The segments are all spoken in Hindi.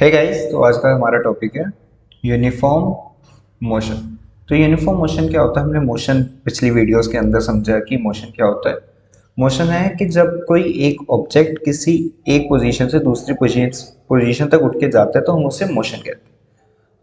हे गाइस, तो आज का हमारा टॉपिक है यूनिफॉर्म मोशन। तो यूनिफॉर्म मोशन क्या होता है? हमने मोशन पिछली वीडियोस के अंदर समझा कि मोशन क्या होता है। मोशन है कि जब कोई एक ऑब्जेक्ट किसी एक पोजीशन से दूसरी पोजीशन तक उठ के जाता है तो हम उसे मोशन कहते हैं।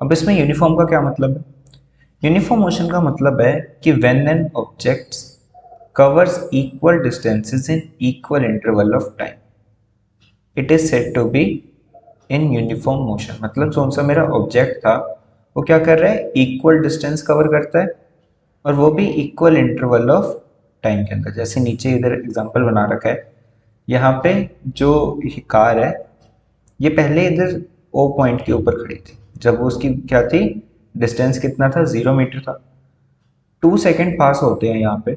अब इसमें यूनिफॉर्म का क्या मतलब है? यूनिफॉर्म मोशन का मतलब है कि when an object covers equal distances in equal interval of time it is said to be in uniform motion. मतलब कौन सा मेरा ऑब्जेक्ट था वो क्या कर रहा है, इक्वल डिस्टेंस कवर करता है और वो भी इक्वल इंटरवल ऑफ टाइम के अंदर। जैसे नीचे इधर एग्जांपल बना रखा है, यहाँ पे जो कार है ये पहले इधर ओ पॉइंट के ऊपर खड़ी थी। जब वो उसकी क्या थी, डिस्टेंस कितना था, 0 मीटर था। 2 सेकेंड पास होते हैं यहाँ पे।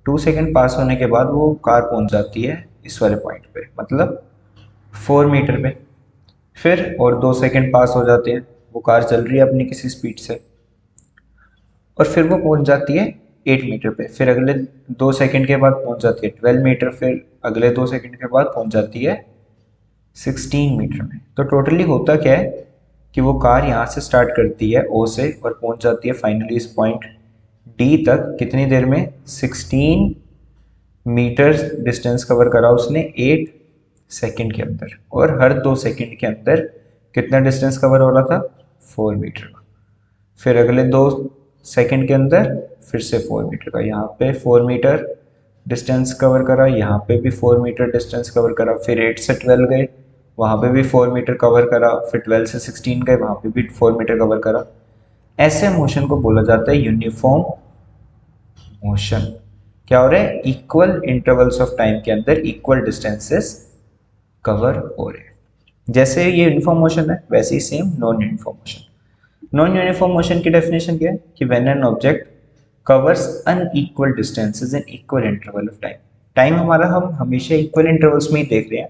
2 सेकेंड पास होने के बाद वो कार पहुंच जाती है इस वाले पॉइंट पे, मतलब 4 मीटर पे। फिर और 2 सेकेंड पास हो जाते हैं, वो कार चल रही है अपनी किसी स्पीड से, और फिर वो पहुंच जाती है 8 मीटर पे। फिर अगले 2 सेकेंड के बाद पहुंच जाती है 12 मीटर। फिर अगले 2 सेकेंड के बाद पहुंच जाती है 16 मीटर में। तो टोटली होता क्या है कि वो कार यहाँ से स्टार्ट करती है ओ से और पहुंच जाती है फाइनली इस पॉइंट डी तक कितनी देर में, 16 मीटर डिस्टेंस कवर करा उसने 8 सेकेंड के अंदर। और हर 2 सेकेंड के अंदर कितना डिस्टेंस कवर हो रहा था, 4 मीटर का। फिर अगले 2 सेकेंड के अंदर फिर से 4 मीटर का। यहाँ पे 4 मीटर डिस्टेंस कवर करा, यहाँ पे भी 4 मीटर डिस्टेंस कवर करा। फिर 8 से 12 गए, वहाँ पे भी 4 मीटर कवर करा। फिर 12 से 16 गए, वहाँ पे भी 4 मीटर कवर करा। ऐसे मोशन को बोला जाता है यूनिफॉर्म मोशन। क्या हो रहा है, इक्वल इंटरवल्स ऑफ टाइम के अंदर इक्वल डिस्टेंसेस कवर हो रहे हैं। जैसे ये यूनिफॉर्म मोशन है वैसे ही same non uniform motion. Non uniform motion की डेफिनेशन क्या है कि when an object covers unequal distances in equal interval of time. Time हमारा हम हमेशा इक्वल इंटरवल्स में ही देख रहे हैं,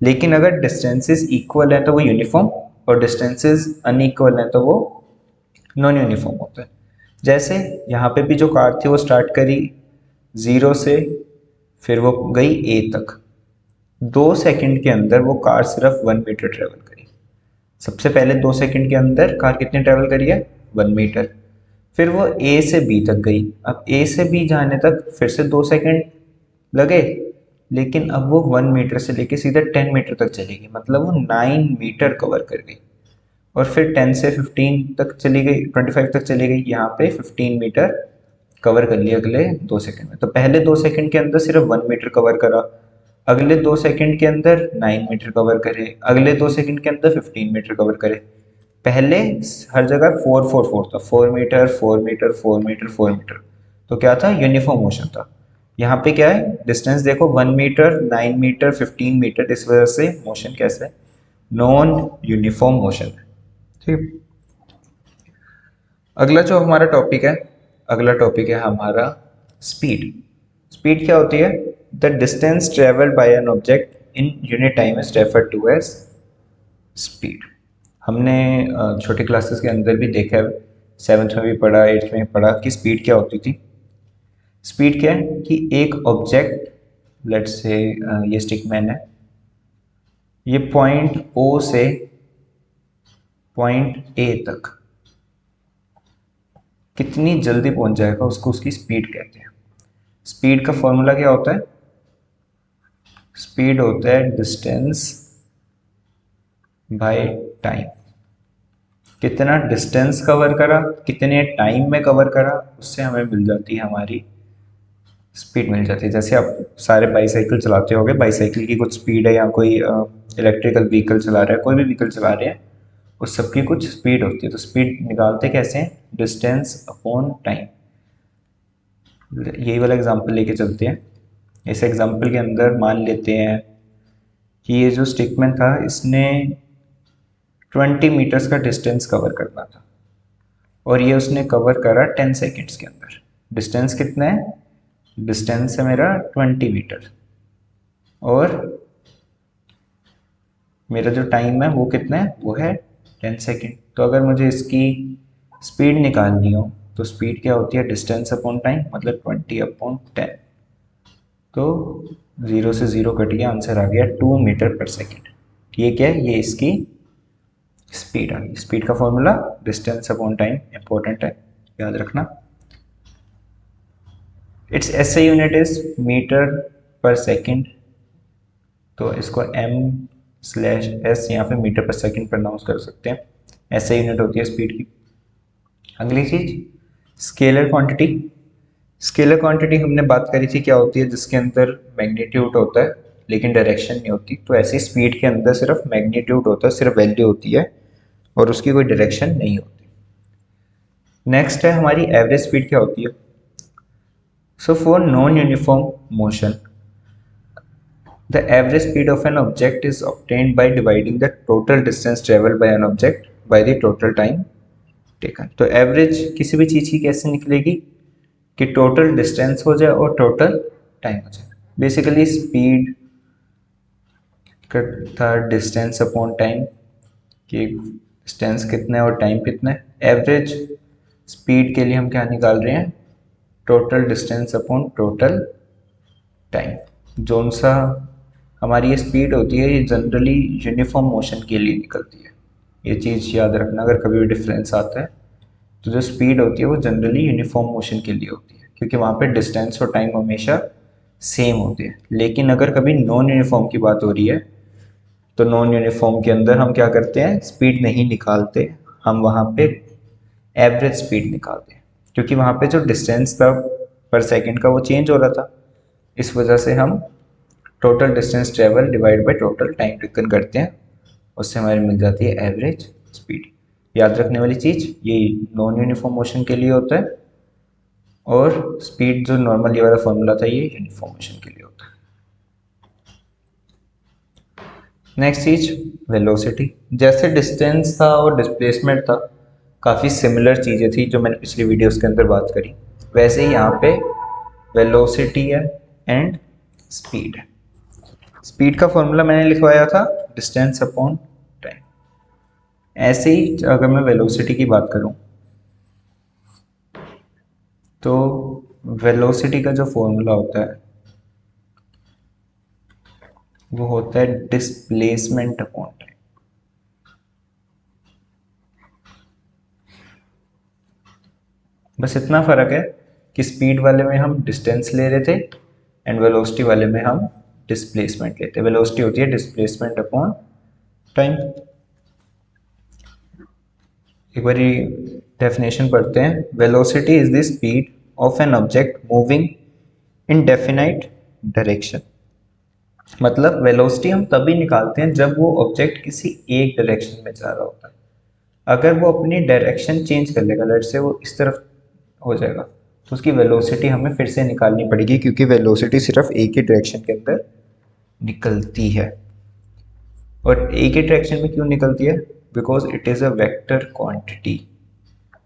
लेकिन अगर डिस्टेंसेस इक्वल है तो वो यूनिफॉर्म, और डिस्टेंसेस अनइक्वल है तो वो नॉन यूनिफॉर्म होता है। जैसे यहाँ पे भी जो कार थी वो स्टार्ट करी 0 से, फिर वो गई ए तक। 2 सेकेंड के अंदर वो कार सिर्फ 1 मीटर ट्रेवल करी। सबसे पहले 2 सेकेंड के अंदर कार कितनी ट्रेवल करी है, 1 मीटर। फिर वो ए से बी तक गई। अब ए से बी जाने तक फिर से 2 सेकेंड लगे, लेकिन अब वो 1 मीटर से लेके सीधा 10 मीटर तक चलेगी, मतलब वो 9 मीटर कवर कर गई। और फिर 10 से 15 तक चली गई, 25 तक चली गई, यहाँ पे 15 मीटर कवर कर लिया अगले 2 सेकेंड में। तो पहले 2 सेकेंड के अंदर सिर्फ 1 मीटर कवर करा, अगले 2 सेकेंड के अंदर 9 मीटर कवर करे, अगले 2 सेकेंड के अंदर 15 मीटर कवर करे। पहले हर जगह 4 4 4 था, 4 मीटर 4 मीटर 4 मीटर 4 मीटर। तो क्या था, यूनिफॉर्म मोशन था। यहाँ पे क्या है, डिस्टेंस देखो, 1 मीटर 9 मीटर 15 मीटर। इस वजह से मोशन कैसा है, नॉन यूनिफॉर्म मोशन है। ठीक। अगला जो हमारा टॉपिक है, अगला टॉपिक है हमारा स्पीड। स्पीड क्या होती है, the distance travelled by an object in unit time is referred to as speed. हमने छोटी क्लासेस के अंदर भी देखा है, 7th में भी पढ़ा, 8th में भी पढ़ा कि स्पीड क्या होती थी। स्पीड क्या है कि एक ऑब्जेक्ट, लेट्स से ये स्टिकमैन है, ये पॉइंट ओ से पॉइंट ए तक कितनी जल्दी पहुंच जाएगा उसको उसकी स्पीड कहते हैं। स्पीड का फॉर्मूला क्या होता है, स्पीड होता है डिस्टेंस बाय टाइम। कितना डिस्टेंस कवर करा, कितने टाइम में कवर करा, उससे हमें मिल जाती है हमारी स्पीड मिल जाती है। जैसे आप सारे बाईसाइकिल चलाते होगे, बाईसाइकिल की कुछ स्पीड है, या कोई इलेक्ट्रिकल व्हीकल चला रहा है, कोई भी व्हीकल चला रहे हैं, उस सबकी कुछ स्पीड होती है। तो स्पीड निकालते कैसे हैं, डिस्टेंस अपॉन टाइम। यही वाला एग्जांपल लेके चलते हैं। इस एग्जांपल के अंदर मान लेते हैं कि ये जो स्टिकमैन था इसने 20 मीटर्स का डिस्टेंस कवर करना था, और ये उसने कवर करा 10 सेकेंड्स के अंदर। डिस्टेंस कितना है, डिस्टेंस है मेरा 20 मीटर, और मेरा जो टाइम है वो कितना है, वो है 10 सेकेंड। तो अगर मुझे इसकी स्पीड निकालनी हो तो स्पीड क्या होती है, डिस्टेंस अपॉन टाइम, मतलब 20/10। तो 0 से 0 कट गया, आंसर आ गया 2 मीटर पर सेकेंड। ये क्या है, ये इसकी स्पीड आ गई। स्पीड का formula distance upon time, important है, याद रखना। It's SI unit is metre per second, तो इसको m/s यहाँ पे मीटर पर सेकंड प्रोनाउंस कर सकते हैं। एसआई यूनिट होती है स्पीड की। अगली चीज स्केलर क्वांटिटी। स्केलर क्वांटिटी हमने बात करी थी क्या होती है, जिसके अंदर मैग्नीट्यूड होता है लेकिन डायरेक्शन नहीं होती। तो ऐसी स्पीड के अंदर सिर्फ मैग्नीट्यूड होता है, सिर्फ वैल्यू होती है और उसकी कोई डायरेक्शन नहीं होती। नेक्स्ट है हमारी एवरेज स्पीड क्या होती है। So for non uniform motion the average speed of an object is obtained by dividing the total distance travelled by an object by the total time taken. तो एवरेज किसी भी चीज़ की कैसे निकलेगी कि टोटल डिस्टेंस हो जाए और टोटल टाइम हो जाए। बेसिकली स्पीड था डिस्टेंस अपॉन टाइम, कि डिस्टेंस कितना है और टाइम कितना है। एवरेज स्पीड के लिए हम क्या निकाल रहे हैं, total distance upon total time. Zone सा हमारी ये स्पीड होती है ये जनरली यूनिफॉर्म मोशन के लिए निकलती है। ये चीज़ याद रखना, अगर कभी भी डिफरेंस आता है तो जो स्पीड होती है वो जनरली यूनिफॉर्म मोशन के लिए होती है, क्योंकि वहाँ पे डिस्टेंस और टाइम हमेशा सेम होते हैं। लेकिन अगर कभी नॉन यूनिफॉर्म की बात हो रही है तो नॉन यूनिफॉर्म के अंदर हम क्या करते हैं, स्पीड नहीं निकालते, हम वहाँ पे एवरेज स्पीड निकालते हैं, क्योंकि वहाँ पे जो डिस्टेंस था पर सेकंड का वो चेंज हो रहा था। इस वजह से हम total distance travel divide by total time taken करते हैं, उससे हमारी मिल जाती है एवरेज स्पीड। याद रखने वाली चीज़ ये नॉन यूनिफॉर्म मोशन के लिए होता है और स्पीड जो नॉर्मल ये वाला फॉर्मूला था ये यूनिफॉर्म मोशन के लिए होता है। नेक्स्ट चीज वेलोसिटी। जैसे डिस्टेंस था और डिस्प्लेसमेंट था, काफ़ी सिमिलर चीज़ें थी जो मैंने पिछली वीडियोस के अंदर बात करी, वैसे ही यहाँ पे वेलोसिटी है एंड स्पीड है। स्पीड का फॉर्मूला मैंने लिखवाया था डिस्टेंस अपॉन टाइम। ऐसे ही अगर मैं वेलोसिटी की बात करूं तो वेलोसिटी का जो फॉर्मूला होता है वो होता है डिस्प्लेसमेंट अपॉन टाइम। बस इतना फर्क है कि स्पीड वाले में हम डिस्टेंस ले रहे थे एंड वेलोसिटी वाले में हम डिस्प्लेसमेंट लेते हैं। वेलोसिटी होती है डिस्प्लेसमेंट अपॉन टाइम। एक बार डेफिनेशन पढ़ते हैं। Velocity is the speed of an object moving in definite direction. मतलब वेलोसिटी हम तभी निकालते हैं जब वो ऑब्जेक्ट किसी एक डायरेक्शन में जा रहा होता है। अगर वो अपनी डायरेक्शन चेंज कर लेगा, लेट से वो इस तरफ हो जाएगा, तो उसकी वेलोसिटी हमें फिर से निकालनी पड़ेगी, क्योंकि वेलोसिटी सिर्फ एक ही डायरेक्शन के अंदर निकलती है। और एक ही डायरेक्शन में क्यों निकलती है, because it is a vector quantity.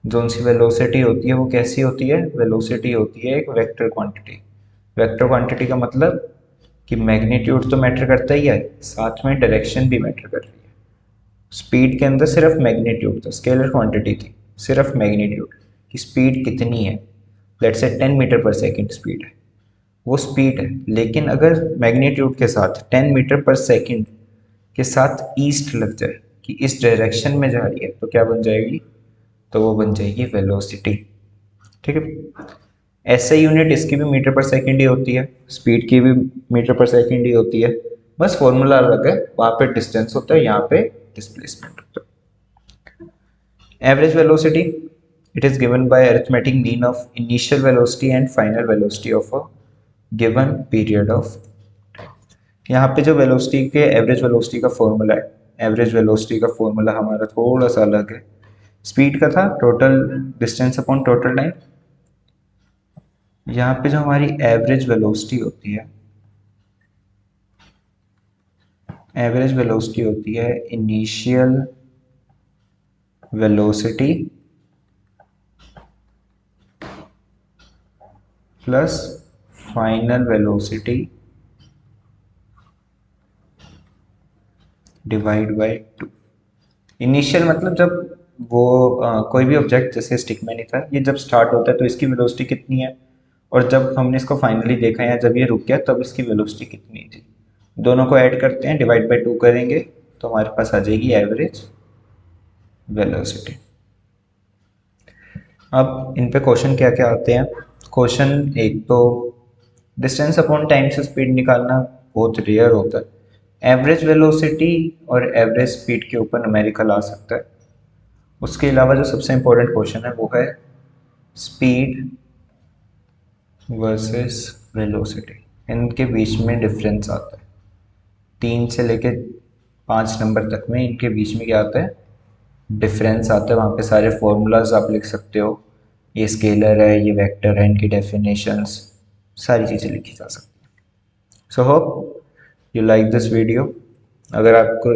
जो उनकी वेलोसिटी होती है वो कैसी होती है, वेलोसिटी होती है एक वेक्टर क्वांटिटी। वेक्टर क्वांटिटी का मतलब कि मैग्नीट्यूड तो मैटर करता ही है, साथ में डायरेक्शन भी मैटर कर रही है। स्पीड के अंदर सिर्फ मैग्नीट्यूड था, स्केलर क्वांटिटी थी, सिर्फ मैग्नीट्यूड की स्पीड कितनी है। Let's say 10 metre per second speed है, वो स्पीड है। लेकिन अगर मैग्नीट्यूड के साथ 10 मीटर पर सेकंड के साथ ईस्ट लग जाए कि इस डायरेक्शन में जा रही है, तो क्या बन जाएगी, तो वो बन जाएगी वेलोसिटी। ठीक है। ऐसे यूनिट इसकी भी मीटर पर सेकंड ही होती है, स्पीड की भी मीटर पर सेकंड ही होती है, बस फॉर्मूला अलग है। वहाँ पे डिस्टेंस होता है, यहाँ पे डिस्प्लेसमेंट होता है। Average velocity it is given by arithmetic mean of initial velocity and final velocity of a given period of. यहाँ पे जो वेलोसिटी के एवरेज वेलोसिटी का फॉर्मूला है, एवरेज वेलोसिटी का फॉर्मूला हमारा थोड़ा सा अलग है। स्पीड का था total distance upon total time. यहाँ पे जो हमारी एवरेज वेलोसिटी होती है, एवरेज वेलोसिटी होती है initial velocity plus final velocity divide by 2। Initial मतलब जब वो कोई भी ऑब्जेक्ट जैसे स्टिक मैन ही था, ये जब स्टार्ट होता है तो इसकी वेलोसिटी कितनी है, और जब हमने इसको फाइनली देखा या जब ये रुक गया तब इसकी वेलोसिटी कितनी थी। दोनों को ऐड करते हैं, डिवाइड बाय 2 करेंगे तो हमारे पास आ जाएगी एवरेज वेलोसिटी। अब इन पे क्वेश्चन क्या क्या आते हैं। क्वेश्चन एक तो डिस्टेंस अपॉन टाइम से स्पीड निकालना बहुत रेयर होता है। एवरेज वेलोसिटी और एवरेज स्पीड के ऊपर न्यूमेरिकल आ सकता है। उसके अलावा जो सबसे इम्पोर्टेंट क्वेश्चन है वो है स्पीड वर्सेस वेलोसिटी, इनके बीच में डिफरेंस आता है। 3 से लेके 5 नंबर तक में इनके बीच में क्या आता है, डिफरेंस आता है। वहाँ पे सारे फॉर्मूलाज आप लिख सकते हो, ये स्केलर है, ये वेक्टर है, इनकी डेफिनेशंस, सारी चीज़ें लिखी जा सकती हैं। So hope you like this video. अगर आपको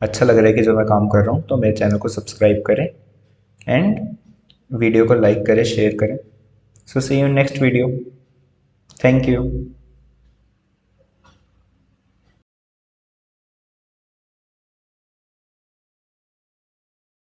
अच्छा लग रहा है कि जो मैं काम कर रहा हूँ तो मेरे चैनल को सब्सक्राइब करें एंड वीडियो को लाइक करें, शेयर करें। So see you next video. Thank you.